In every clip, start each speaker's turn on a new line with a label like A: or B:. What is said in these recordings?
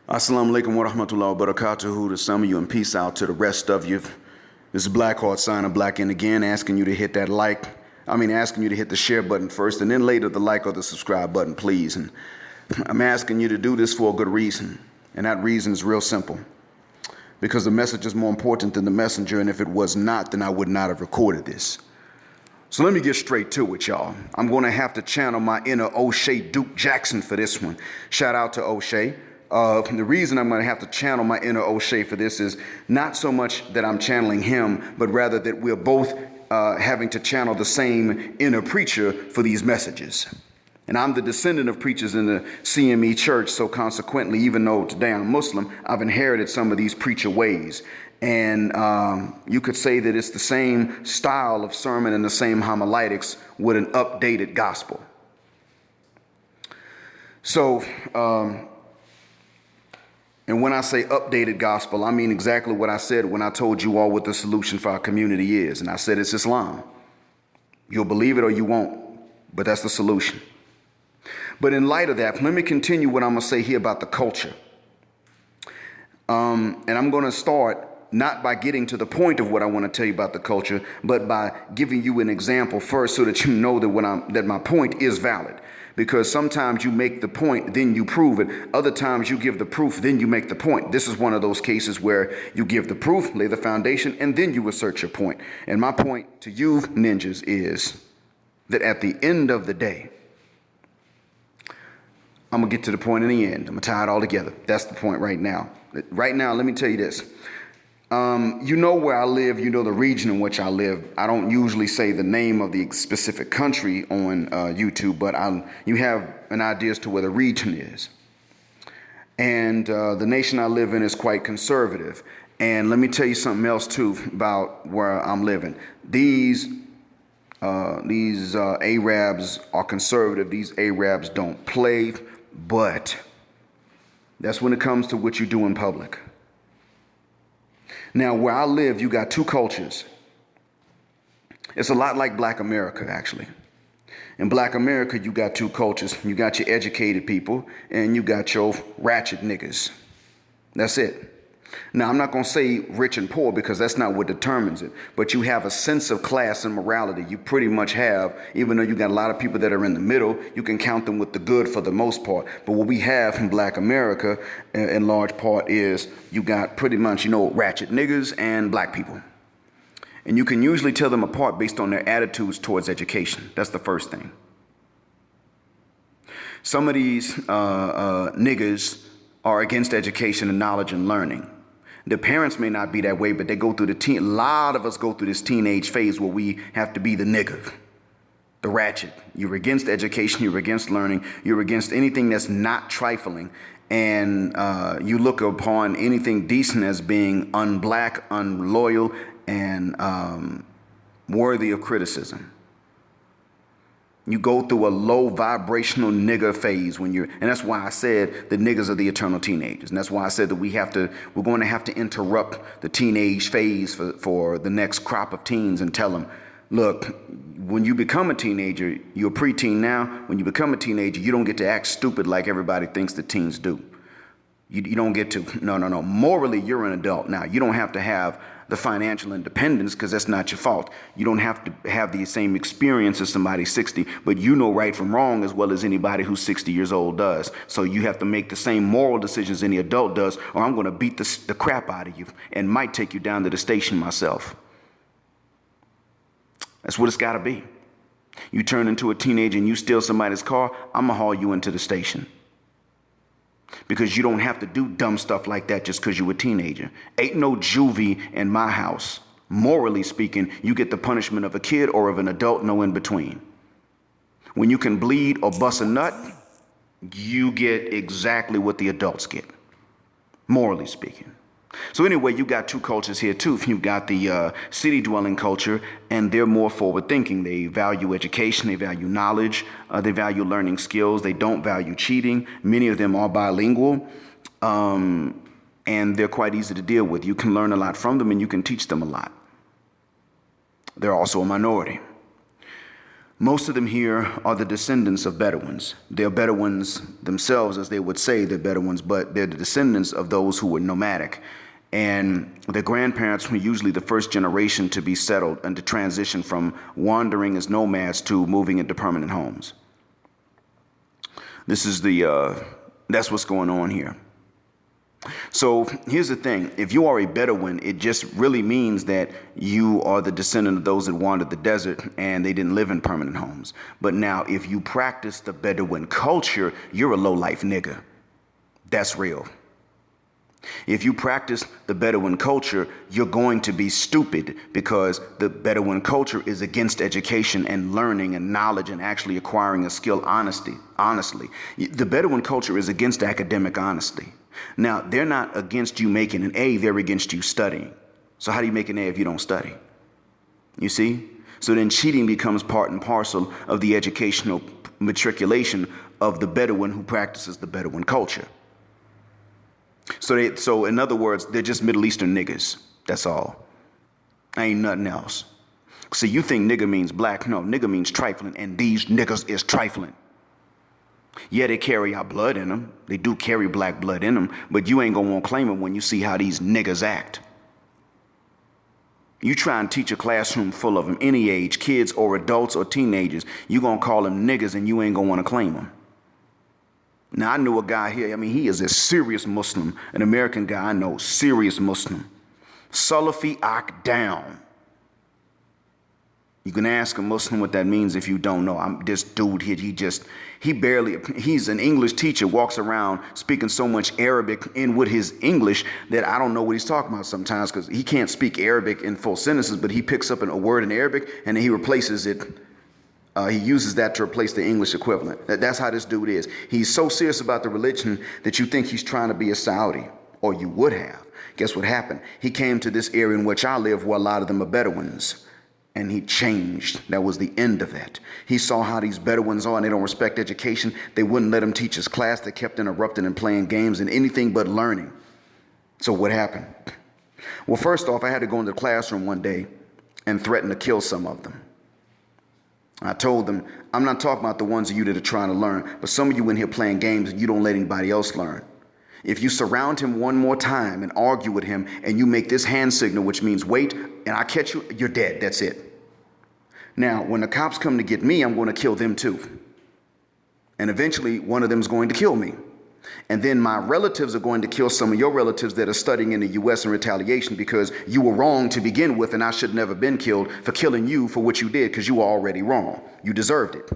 A: Assalamu alaikum wa rahmatullahi wa barakatuhu to some of you, and peace out to the rest of you. This is Blackheart signing Black in again, asking you to hit that asking you to hit the share button first and then later the like or the subscribe button, please. And I'm asking you to do this for a good reason. And that reason is real simple. Because the message is more important than the messenger, and if it was not, then I would not have recorded this. So let me get straight to it, y'all. I'm going to have to channel my inner O'Shea Duke Jackson for this one. Shout out to O'Shea. The reason I'm going to have to channel my inner O'Shea for this is not so much that I'm channeling him, but rather that we're both having to channel the same inner preacher for these messages. And I'm the descendant of preachers in the CME church, so consequently, even though today I'm Muslim, I've inherited some of these preacher ways. And you could say that it's the same style of sermon and the same homiletics with an updated gospel. So, and when I say updated gospel, I mean exactly what I said when I told you all what the solution for our community is. And I said it's Islam. You'll believe it or you won't, but that's the solution. But in light of that, let me continue what I'm going to say here about the culture. And I'm going to start not by getting to the point of what I want to tell you about the culture, but by giving you an example first so that you know that my point is valid. Because sometimes you make the point, then you prove it. Other times you give the proof, then you make the point. This is one of those cases where you give the proof, lay the foundation, and then you assert your point. And my point to you ninjas is that at the end of the day, I'm going to get to the point in the end. I'm going to tie it all together. That's the point right now. Right now, let me tell you this. You know where I live, you know the region in which I live. I don't usually say the name of the specific country on YouTube, but you have an idea as to where the region is. And the nation I live in is quite conservative. And let me tell you something else too about where I'm living. These Arabs are conservative. These Arabs don't play, but that's when it comes to what you do in public. Now, where I live, you got two cultures. It's a lot like Black America, actually. In Black America, you got two cultures. You got your educated people, and you got your ratchet niggas. That's it. Now, I'm not going to say rich and poor because that's not what determines it. But you have a sense of class and morality. You pretty much have, even though you got a lot of people that are in the middle, you can count them with the good for the most part. But what we have in Black America, in large part, is you got pretty much, ratchet niggas and black people. And you can usually tell them apart based on their attitudes towards education. That's the first thing. Some of these niggas are against education and knowledge and learning. The parents may not be that way, but they go through a lot of us go through this teenage phase where we have to be the nigga, the ratchet. You're against education, you're against learning, you're against anything that's not trifling, and you look upon anything decent as being unblack, unloyal, and worthy of criticism. You go through a low vibrational nigger phase and that's why I said the niggas are the eternal teenagers. And that's why I said that we're going to have to interrupt the teenage phase for the next crop of teens and tell them, look, when you become a teenager, you're a preteen now. When you become a teenager, you don't get to act stupid like everybody thinks that teens do. You don't get to, no. Morally, you're an adult now. You don't have to have the financial independence because that's not your fault. You don't have to have the same experience as somebody 60, but you know right from wrong as well as anybody who's 60 years old does. So you have to make the same moral decisions any adult does, or I'm going to beat the crap out of you and might take you down to the station myself. That's what it's got to be. You turn into a teenager and you steal somebody's car, I'm going to haul you into the station. Because you don't have to do dumb stuff like that just because you're a teenager. Ain't no juvie in my house. Morally speaking, you get the punishment of a kid or of an adult, no in between. When you can bleed or bust a nut, you get exactly what the adults get, morally speaking. So anyway, you got two cultures here too. You've got the city-dwelling culture, and they're more forward-thinking. They value education, they value knowledge, they value learning skills. They don't value cheating. Many of them are bilingual, and they're quite easy to deal with. You can learn a lot from them, and you can teach them a lot. They're also a minority. Most of them here are the descendants of Bedouins. They're Bedouins themselves, as they would say they're Bedouins, but they're the descendants of those who were nomadic. And their grandparents were usually the first generation to be settled and to transition from wandering as nomads to moving into permanent homes. That's what's going on here. So here's the thing. If you are a Bedouin, it just really means that you are the descendant of those that wandered the desert and they didn't live in permanent homes. But now if you practice the Bedouin culture, you're a low-life nigga. That's real. If you practice the Bedouin culture, you're going to be stupid because the Bedouin culture is against education and learning and knowledge and actually acquiring a skill honestly. The Bedouin culture is against academic honesty. Now, they're not against you making an A, they're against you studying. So how do you make an A if you don't study? You see? So then cheating becomes part and parcel of the educational matriculation of the Bedouin who practices the Bedouin culture. So in other words, they're just Middle Eastern niggas. That's all. Ain't nothing else. See, you think nigga means black. No, nigga means trifling, and these niggas is trifling. Yeah, they carry our blood in them. They do carry black blood in them, but you ain't gonna want to claim it when you see how these niggas act. You try and teach a classroom full of them, any age, kids or adults or teenagers, you gonna call them niggas and you ain't gonna want to claim them. Now, I knew a guy here, he is a serious Muslim, an American guy I know, serious Muslim. Salafi Ak down. You can ask a Muslim what that means if you don't know. This dude here, he's an English teacher, walks around speaking so much Arabic in with his English that I don't know what he's talking about sometimes because he can't speak Arabic in full sentences, but he picks up a word in Arabic and then he replaces it. He uses that to replace the English equivalent. That's how this dude is. He's so serious about the religion that you think he's trying to be a Saudi, or you would have. Guess what happened? He came to this area in which I live where a lot of them are Bedouins. And he changed. That was the end of that. He saw how these Bedouins are and they don't respect education. They wouldn't let him teach his class. They kept interrupting and playing games and anything but learning. So what happened? Well, first off, I had to go into the classroom one day and threaten to kill some of them. I told them, I'm not talking about the ones of you that are trying to learn, but some of you in here playing games and you don't let anybody else learn. If you surround him one more time and argue with him and you make this hand signal, which means wait, and I catch you, you're dead. That's it. Now, when the cops come to get me, I'm going to kill them too. And eventually, one of them is going to kill me. And then my relatives are going to kill some of your relatives that are studying in the U.S. in retaliation because you were wrong to begin with, and I should never been killed for killing you for what you did because you were already wrong. You deserved it.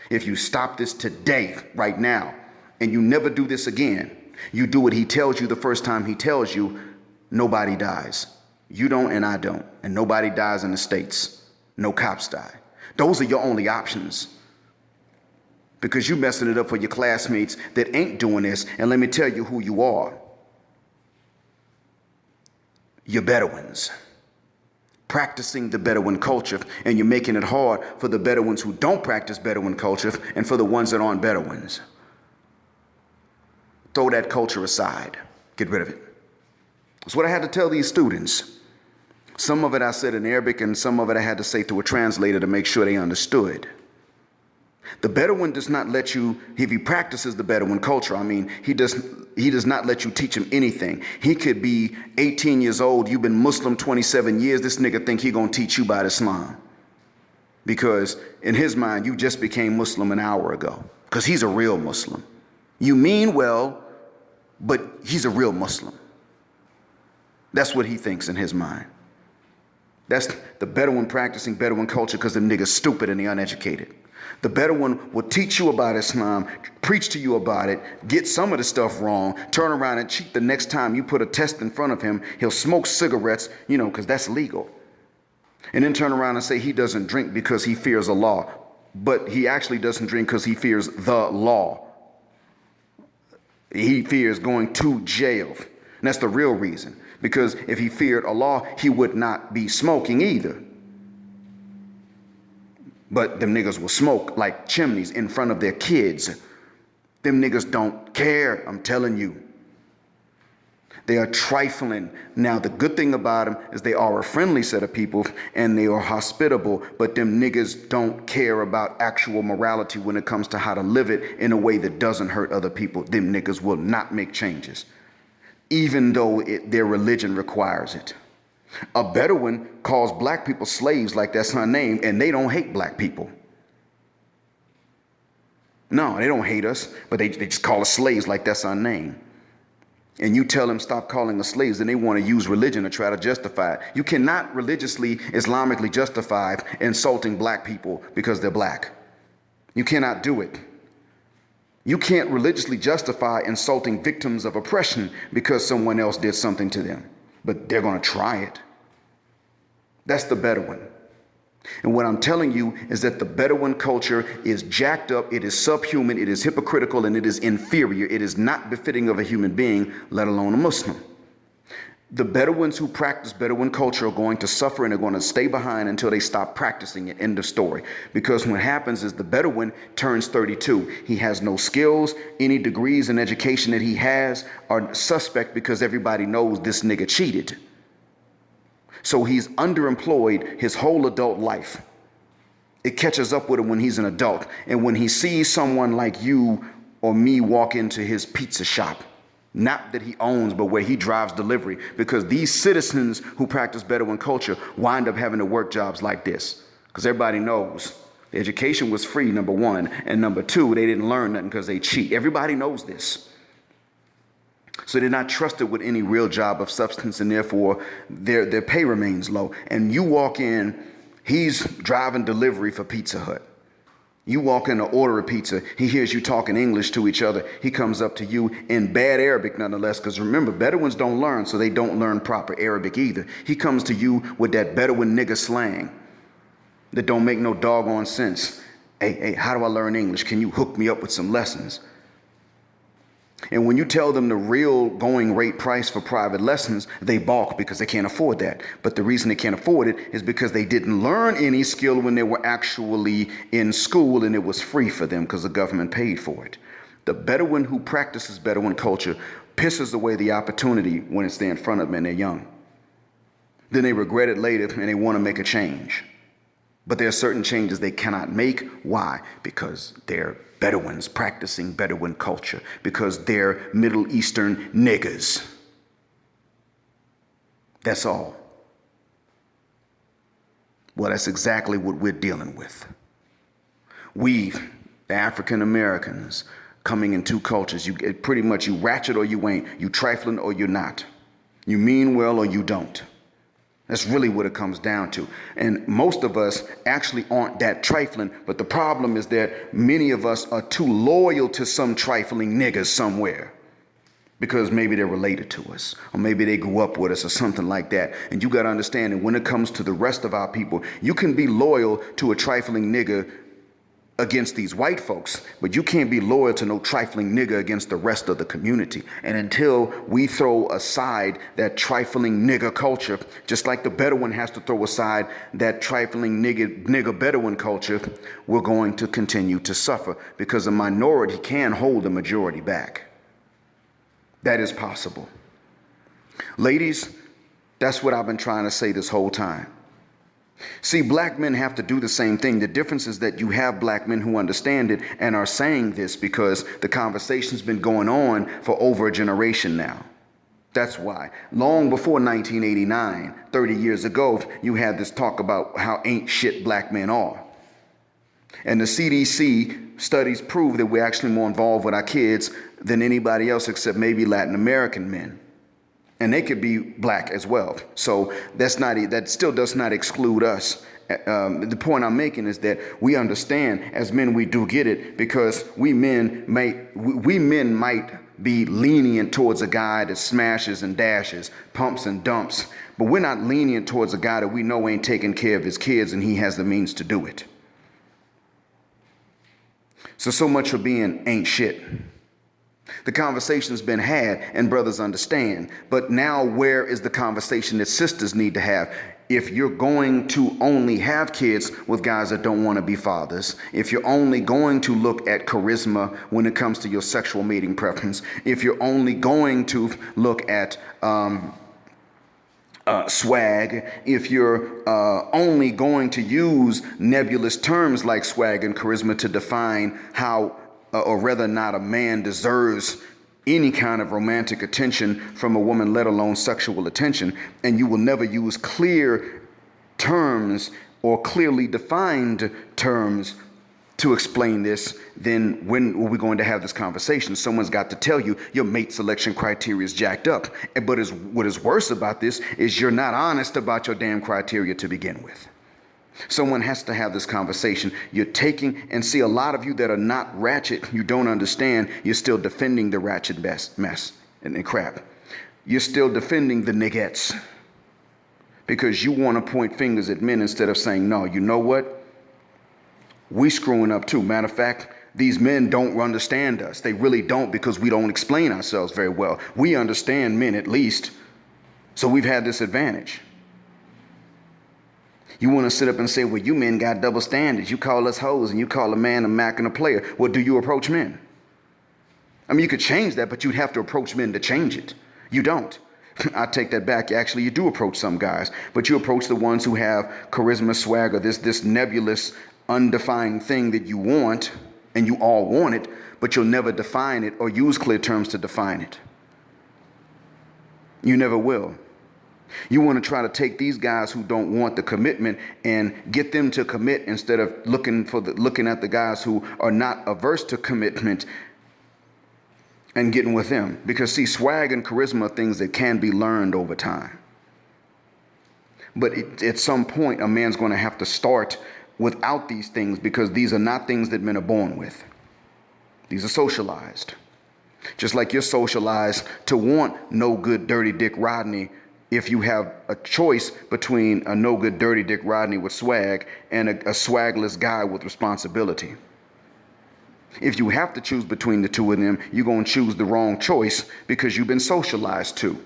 A: If you stop this today, right now, and you never do this again, you do what he tells you the first time he tells you, nobody dies. You don't and I don't. And nobody dies in the States. No cops die. Those are your only options. Because you're messing it up for your classmates that ain't doing this. And let me tell you who you are. You're Bedouins. Practicing the Bedouin culture. And you're making it hard for the Bedouins who don't practice Bedouin culture and for the ones that aren't Bedouins. Throw that culture aside. Get rid of it. That's what I had to tell these students. Some of it I said in Arabic and some of it I had to say through a translator to make sure they understood. The Bedouin does not let you, if he practices the Bedouin culture, he does not let you teach him anything. He could be 18 years old, you've been Muslim 27 years, this nigga think he gonna teach you about Islam. Because in his mind, you just became Muslim an hour ago. Because he's a real Muslim. You mean well, but he's a real Muslim. That's what he thinks in his mind. That's the Bedouin practicing Bedouin culture because them niggas stupid and they uneducated. The Bedouin will teach you about Islam, preach to you about it, get some of the stuff wrong, turn around and cheat the next time you put a test in front of him. He'll smoke cigarettes, because that's legal. And then turn around and say he doesn't drink because he fears Allah. But he actually doesn't drink because he fears the law. He fears going to jail. And that's the real reason. Because if he feared Allah, he would not be smoking either. But them niggas will smoke like chimneys in front of their kids. Them niggas don't care, I'm telling you. They are trifling. Now, the good thing about them is they are a friendly set of people and they are hospitable, but them niggas don't care about actual morality when it comes to how to live it in a way that doesn't hurt other people. Them niggas will not make changes, even though their religion requires it. A Bedouin calls black people slaves like that's her name, and they don't hate black people. No, they don't hate us, but they just call us slaves like that's our name. And you tell them stop calling us slaves, then they want to use religion to try to justify it. You cannot religiously, Islamically justify insulting black people because they're black. You cannot do it. You can't religiously justify insulting victims of oppression because someone else did something to them. But they're going to try it. That's the Bedouin. And what I'm telling you is that the Bedouin culture is jacked up, it is subhuman, it is hypocritical, and it is inferior. It is not befitting of a human being, let alone a Muslim. The Bedouins who practice Bedouin culture are going to suffer and are going to stay behind until they stop practicing it. End of story. Because what happens is the Bedouin turns 32. He has no skills. Any degrees in education that he has are suspect because everybody knows this nigga cheated. So he's underemployed his whole adult life. It catches up with him when he's an adult. And when he sees someone like you or me walk into his pizza shop, not that he owns, but where he drives delivery, because these citizens who practice Bedouin culture wind up having to work jobs like this. Because everybody knows the education was free, number one. And number two, they didn't learn nothing because they cheat. Everybody knows this. So they're not trusted with any real job of substance, and therefore their pay remains low. And you walk in, he's driving delivery for Pizza Hut. You walk in to order a pizza, he hears you talking English to each other. He comes up to you in bad Arabic nonetheless, because remember, Bedouins don't learn, so they don't learn proper Arabic either. He comes to you with that Bedouin nigga slang that don't make no doggone sense. Hey, how do I learn English? Can you hook me up with some lessons? And when you tell them the real going rate price for private lessons, they balk because they can't afford that. But the reason they can't afford it is because they didn't learn any skill when they were actually in school, and it was free for them because the government paid for it. The Bedouin who practices Bedouin culture pisses away the opportunity when it's there in front of them and they're young. Then they regret it later and they want to make a change. But there are certain changes they cannot make. Why? Because they're Bedouins practicing Bedouin culture, because they're Middle Eastern niggas. That's all. Well, that's exactly what we're dealing with. We, the African Americans, coming in two cultures. You pretty much, you ratchet or you ain't. You trifling or you're not. You mean well or you don't. That's really what it comes down to. And most of us actually aren't that trifling, but the problem is that many of us are too loyal to some trifling niggas somewhere because maybe they're related to us, or maybe they grew up with us or something like that. And you got to understand that when it comes to the rest of our people, you can be loyal to a trifling nigga against these white folks, but you can't be loyal to no trifling nigga against the rest of the community. And until we throw aside that trifling nigga culture, just like the Bedouin has to throw aside that trifling nigga Bedouin culture, we're going to continue to suffer, because a minority can hold the majority back. That is possible. Ladies, that's what I've been trying to say this whole time. See, black men have to do the same thing. The difference is that you have black men who understand it and are saying this because the conversation's been going on for over a generation now. That's why. Long before 1989, 30 years ago, you had this talk about how ain't shit black men are. And the CDC studies prove that we're actually more involved with our kids than anybody else except maybe Latin American men. And they could be black as well. So that still does not exclude us. The point I'm making is that we understand as men we do get it, because we men might be lenient towards a guy that smashes and dashes, pumps and dumps, but we're not lenient towards a guy that we know ain't taking care of his kids and he has the means to do it. So much for being ain't shit. The conversation's been had and brothers understand. But now where is the conversation that sisters need to have? If you're going to only have kids with guys that don't want to be fathers, if you're only going to look at charisma when it comes to your sexual mating preference, if you're only going to look at swag, if you're only going to use nebulous terms like swag and charisma to define how or whether or not a man deserves any kind of romantic attention from a woman, let alone sexual attention, and you will never use clear terms or clearly defined terms to explain this, then when are we going to have this conversation? Someone's got to tell you your mate selection criteria is jacked up. But what is worse about this is you're not honest about your damn criteria to begin with. Someone has to have this conversation. You're taking, and see, a lot of you that are not ratchet, you don't understand, you're still defending the ratchet mess and crap. You're still defending the niggettes because you want to point fingers at men instead of saying, no, you know what? We screwing up too. Matter of fact, these men don't understand us. They really don't, because we don't explain ourselves very well. We understand men at least, so we've had this advantage. You want to sit up and say, well, you men got double standards. You call us hoes and you call a man a Mac and a player. Well, do you approach men? I mean, you could change that, but you'd have to approach men to change it. You don't. I take that back. Actually, you do approach some guys, but you approach the ones who have charisma, swag, or this nebulous, undefined thing that you want, and you all want it, but you'll never define it or use clear terms to define it. You never will. You want to try to take these guys who don't want the commitment and get them to commit instead of looking at the guys who are not averse to commitment and getting with them. Because see, swag and charisma are things that can be learned over time. But at some point, a man's going to have to start without these things, because these are not things that men are born with. These are socialized. Just like you're socialized to want no good dirty Dick Rodney. If you have a choice between a no good dirty Dick Rodney with swag and a swagless guy with responsibility. If you have to choose between the two of them, you're going to choose the wrong choice because you've been socialized to.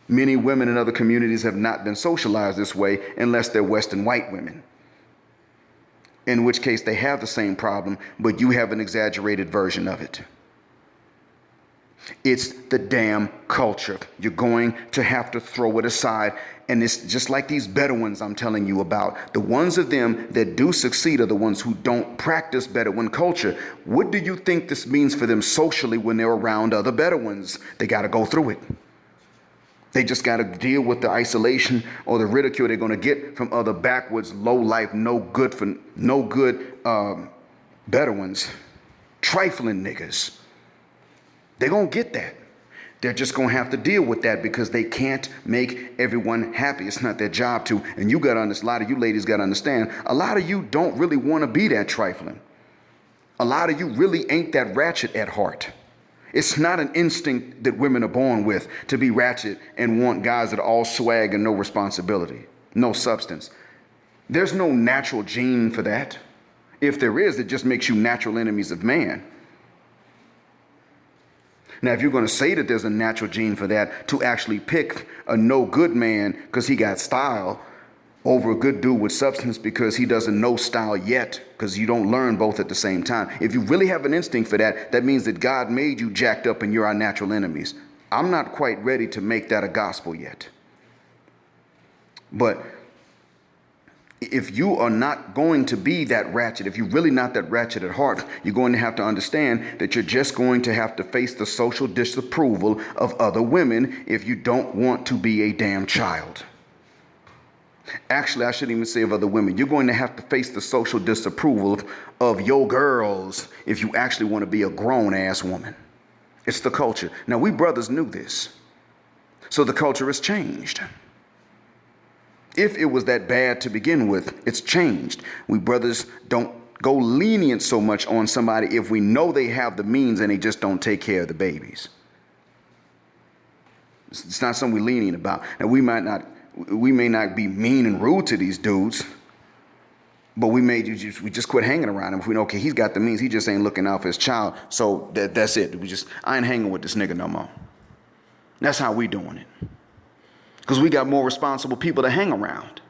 A: Many women in other communities have not been socialized this way unless they're Western white women. In which case they have the same problem, but you have an exaggerated version of it. It's the damn culture. You're going to have to throw it aside. And it's just like these Bedouins I'm telling you about. The ones of them that do succeed are the ones who don't practice Bedouin culture. What do you think this means for them socially when they're around other Bedouins? They got to go through it. They just got to deal with the isolation or the ridicule they're going to get from other backwards, low life, no good Bedouins, trifling niggas. They're going to get that. They're just going to have to deal with that because they can't make everyone happy. It's not their job to. And you got to understand, a lot of you ladies got to understand, a lot of you don't really want to be that trifling. A lot of you really ain't that ratchet at heart. It's not an instinct that women are born with to be ratchet and want guys that are all swag and no responsibility, no substance. There's no natural gene for that. If there is, it just makes you natural enemies of man. Now, if you're going to say that there's a natural gene for that, to actually pick a no good man because he got style over a good dude with substance because he doesn't know style yet, because you don't learn both at the same time. If you really have an instinct for that, that means that God made you jacked up and you're our natural enemies. I'm not quite ready to make that a gospel yet. But if you are not going to be that ratchet, if you're really not that ratchet at heart, you're going to have to understand that you're just going to have to face the social disapproval of other women if you don't want to be a damn child. Actually, I shouldn't even say of other women. You're going to have to face the social disapproval of your girls if you actually want to be a grown-ass woman. It's the culture. Now, we brothers knew this. So the culture has changed. If it was that bad to begin with, it's changed. We brothers don't go lenient so much on somebody if we know they have the means and they just don't take care of the babies. It's not something we're lenient about. Now, we may not be mean and rude to these dudes, But we just quit hanging around him. If we know, okay, he's got the means, he just ain't looking out for his child. So that's it. I ain't hanging with this nigga no more. That's how we doing it. Because we got more responsible people to hang around.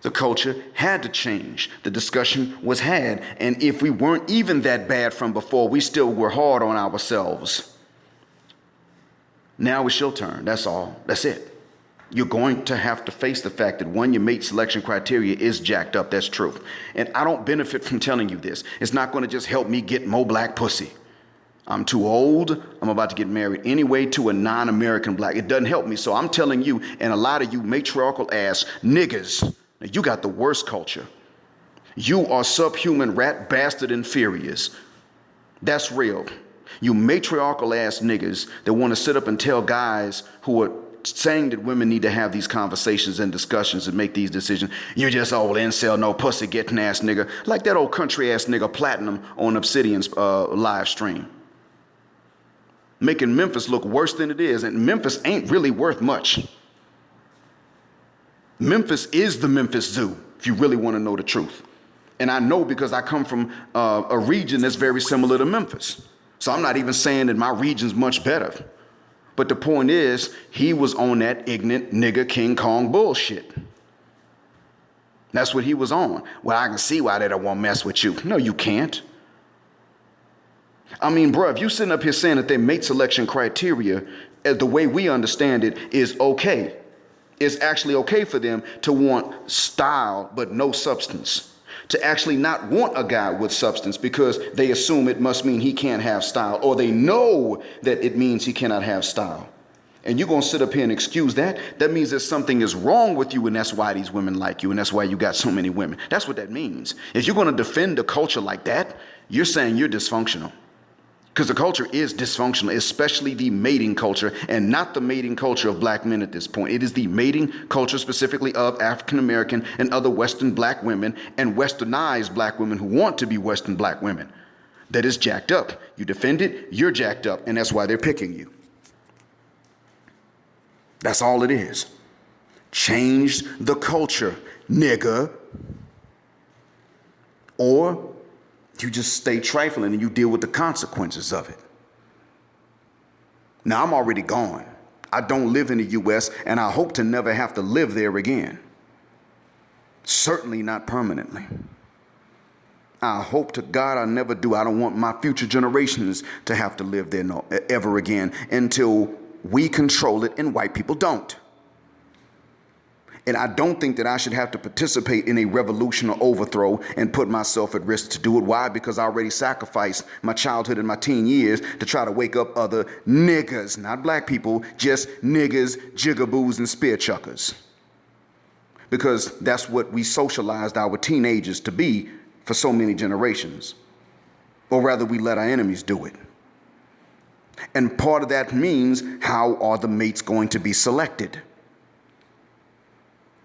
A: The culture had to change. The discussion was had. And if we weren't even that bad from before, we still were hard on ourselves. Now it's your turn. That's all. That's it. You're going to have to face the fact that, one, your mate selection criteria is jacked up. That's true. And I don't benefit from telling you this. It's not going to just help me get more black pussy. I'm too old. I'm about to get married anyway to a non-American black. It doesn't help me. So I'm telling you, and a lot of you matriarchal ass niggas, you got the worst culture. You are subhuman rat bastard inferiors. That's real. You matriarchal ass niggas that want to sit up and tell guys who are saying that women need to have these conversations and discussions and make these decisions. You're just old incel, no pussy getting ass nigga. Like that old country ass nigga Platinum on Obsidian's live stream. Making Memphis look worse than it is. And Memphis ain't really worth much. Memphis is the Memphis Zoo, if you really want to know the truth. And I know because I come from a region that's very similar to Memphis. So I'm not even saying that my region's much better. But the point is, he was on that ignorant nigga King Kong bullshit. That's what he was on. Well, I can see why they don't want to mess with you. No, you can't. I mean, bro, if you sitting up here saying that their mate selection criteria, as the way we understand it, is okay. It's actually okay for them to want style but no substance. To actually not want a guy with substance because they assume it must mean he can't have style, or they know that it means he cannot have style. And you're going to sit up here and excuse that? That means that something is wrong with you, and that's why these women like you, and that's why you got so many women. That's what that means. If you're going to defend a culture like that, you're saying you're dysfunctional. Because the culture is dysfunctional, especially the mating culture, and not the mating culture of black men at this point. It is the mating culture specifically of African American and other Western black women and westernized black women who want to be Western black women. That is jacked up. You defend it, you're jacked up, and that's why they're picking you. That's all it is. Change the culture, nigga. Or you just stay trifling and you deal with the consequences of it. Now, I'm already gone. I don't live in the U.S., and I hope to never have to live there again. Certainly not permanently. I hope to God I never do. I don't want my future generations to have to live there ever again until we control it and white people don't. And I don't think that I should have to participate in a revolution or overthrow and put myself at risk to do it. Why? Because I already sacrificed my childhood and my teen years to try to wake up other niggas, not black people, just niggas, jigaboos, and spear chuckers. Because that's what we socialized our teenagers to be for so many generations. Or rather, we let our enemies do it. And part of that means, how are the mates going to be selected?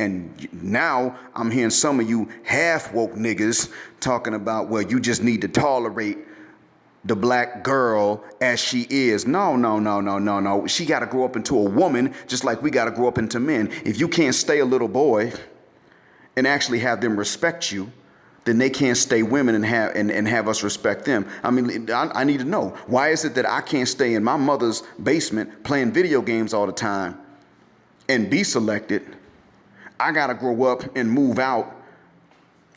A: And now I'm hearing some of you half woke niggas talking about, well, you just need to tolerate the black girl as she is. No. She got to grow up into a woman just like we got to grow up into men. If you can't stay a little boy and actually have them respect you, then they can't stay women and have us respect them. I mean, I need to know, why is it that I can't stay in my mother's basement playing video games all the time and be selected? I got to grow up and move out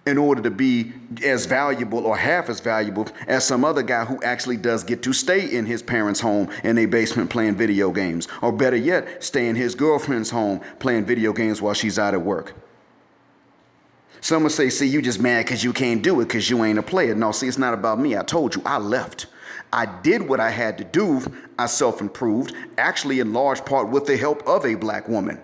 A: in order to be as valuable or half as valuable as some other guy who actually does get to stay in his parents' home in a basement playing video games. Or better yet, stay in his girlfriend's home playing video games while she's out at work. Some will say, see, you just mad because you can't do it because you ain't a player. No, see, it's not about me. I told you, I left. I did what I had to do. I self-improved, actually in large part with the help of a black woman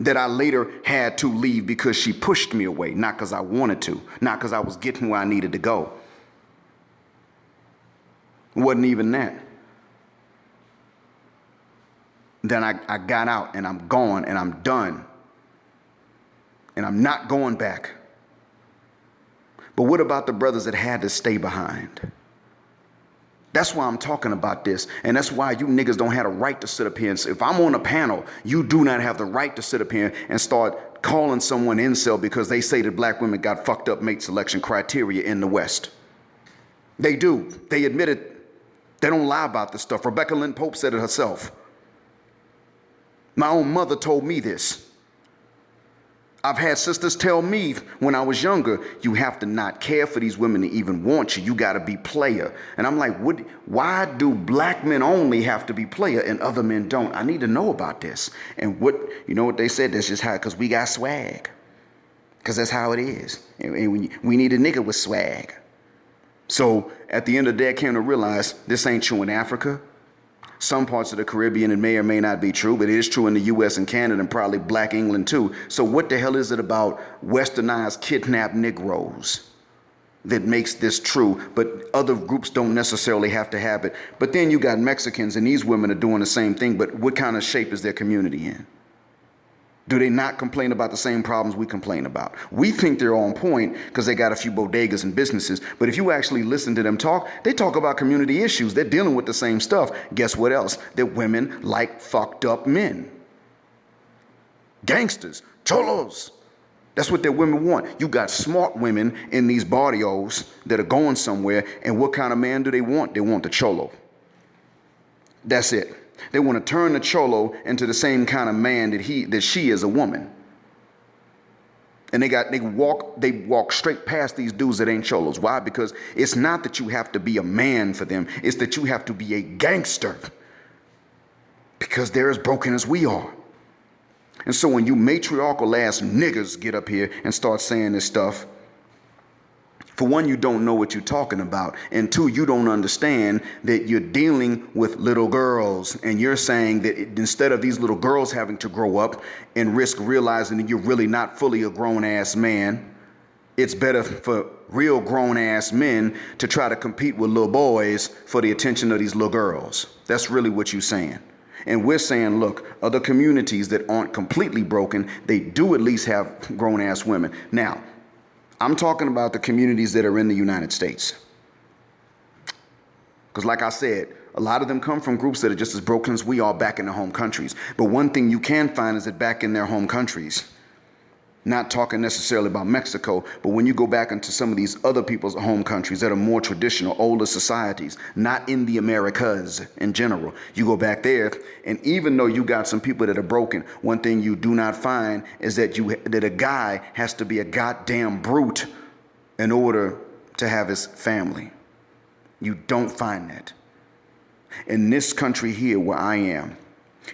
A: that I later had to leave because she pushed me away, not because I wanted to, not because I was getting where I needed to go. It wasn't even that. Then I got out and I'm gone and I'm done. And I'm not going back. But what about the brothers that had to stay behind? That's why I'm talking about this. And that's why you niggas don't have a right to sit up here and say, if I'm on a panel, you do not have the right to sit up here and start calling someone incel because they say that black women got fucked up mate selection criteria in the West. They do. They admit it. They don't lie about this stuff. Rebecca Lynn Pope said it herself. My own mother told me this. I've had sisters tell me when I was younger, you have to not care for these women to even want you. You got to be player. And I'm like, why do black men only have to be player and other men don't? I need to know about this. And you know what they said? That's just how, because we got swag. Because that's how it is. And we need a nigga with swag. So at the end of the day, I came to realize this ain't true in Africa. Some parts of the Caribbean, it may or may not be true, but it is true in the U.S. and Canada and probably Black England too. So what the hell is it about westernized kidnapped Negroes that makes this true, but other groups don't necessarily have to have it? But then you got Mexicans and these women are doing the same thing, but what kind of shape is their community in? Do they not complain about the same problems we complain about? We think they're on point because they got a few bodegas and businesses. But if you actually listen to them talk, they talk about community issues. They're dealing with the same stuff. Guess what else? That women like fucked up men. Gangsters, cholos. That's what their women want. You got smart women in these barrios that are going somewhere. And what kind of man do they want? They want the cholo. That's it. They want to turn the cholo into the same kind of man that she is a woman. And they walk straight past these dudes that ain't cholos. Why? Because it's not that you have to be a man for them. It's that you have to be a gangster. Because they're as broken as we are. And so when you matriarchal ass niggas get up here and start saying this stuff, for one, you don't know what you're talking about. And two, you don't understand that you're dealing with little girls. And you're saying that instead of these little girls having to grow up and risk realizing that you're really not fully a grown-ass man, it's better for real grown-ass men to try to compete with little boys for the attention of these little girls. That's really what you're saying. And we're saying, look, other communities that aren't completely broken, they do at least have grown-ass women. Now, I'm talking about the communities that are in the United States. Because like I said, a lot of them come from groups that are just as broken as we are back in their home countries. But one thing you can find is that back in their home countries, not talking necessarily about Mexico, but when you go back into some of these other people's home countries that are more traditional, older societies, not in the Americas in general, you go back there, and even though you got some people that are broken, one thing you do not find is that a guy has to be a goddamn brute in order to have his family. You don't find that. In this country here where I am,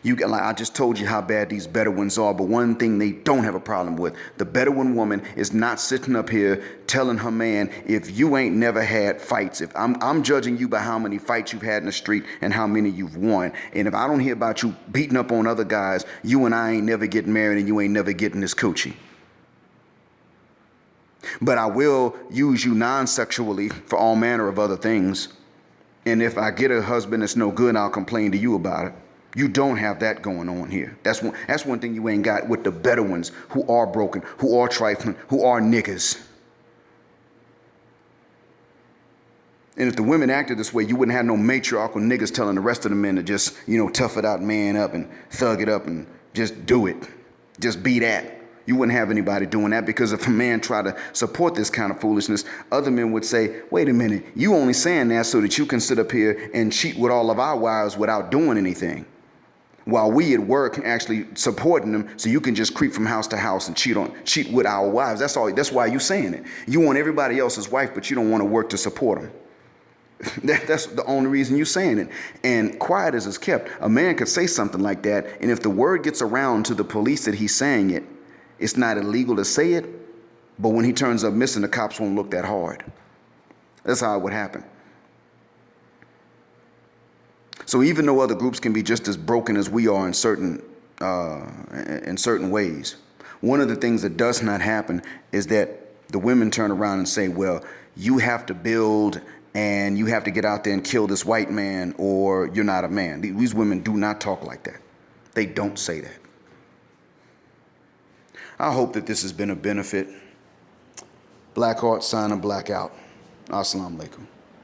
A: like I just told you how bad these Bedouins are, but one thing they don't have a problem with, the Bedouin woman is not sitting up here telling her man, if you ain't never had fights, if I'm judging you by how many fights you've had in the street and how many you've won, and if I don't hear about you beating up on other guys, you and I ain't never getting married and you ain't never getting this coochie. But I will use you non-sexually for all manner of other things, and if I get a husband that's no good, I'll complain to you about it. You don't have that going on here. That's one thing you ain't got with the Bedouins who are broken, who are trifling, who are niggas. And if the women acted this way, you wouldn't have no matriarchal niggas telling the rest of the men to just, tough it out, man up and thug it up and just do it. Just be that. You wouldn't have anybody doing that, because if a man tried to support this kind of foolishness, other men would say, wait a minute, you only saying that so that you can sit up here and cheat with all of our wives without doing anything. While we at work actually supporting them, so you can just creep from house to house and cheat with our wives. That's all. That's why you saying it. You want everybody else's wife, but you don't want to work to support them. That's the only reason you saying it. And quiet as is kept. A man could say something like that, and if the word gets around to the police that he's saying it, it's not illegal to say it, but when he turns up missing, the cops won't look that hard. That's how it would happen. So even though other groups can be just as broken as we are in certain ways, one of the things that does not happen is that the women turn around and say, well, you have to build and you have to get out there and kill this white man or you're not a man. These women do not talk like that. They don't say that. I hope that this has been a benefit. Black Heart signing Black out. Assalamu alaikum.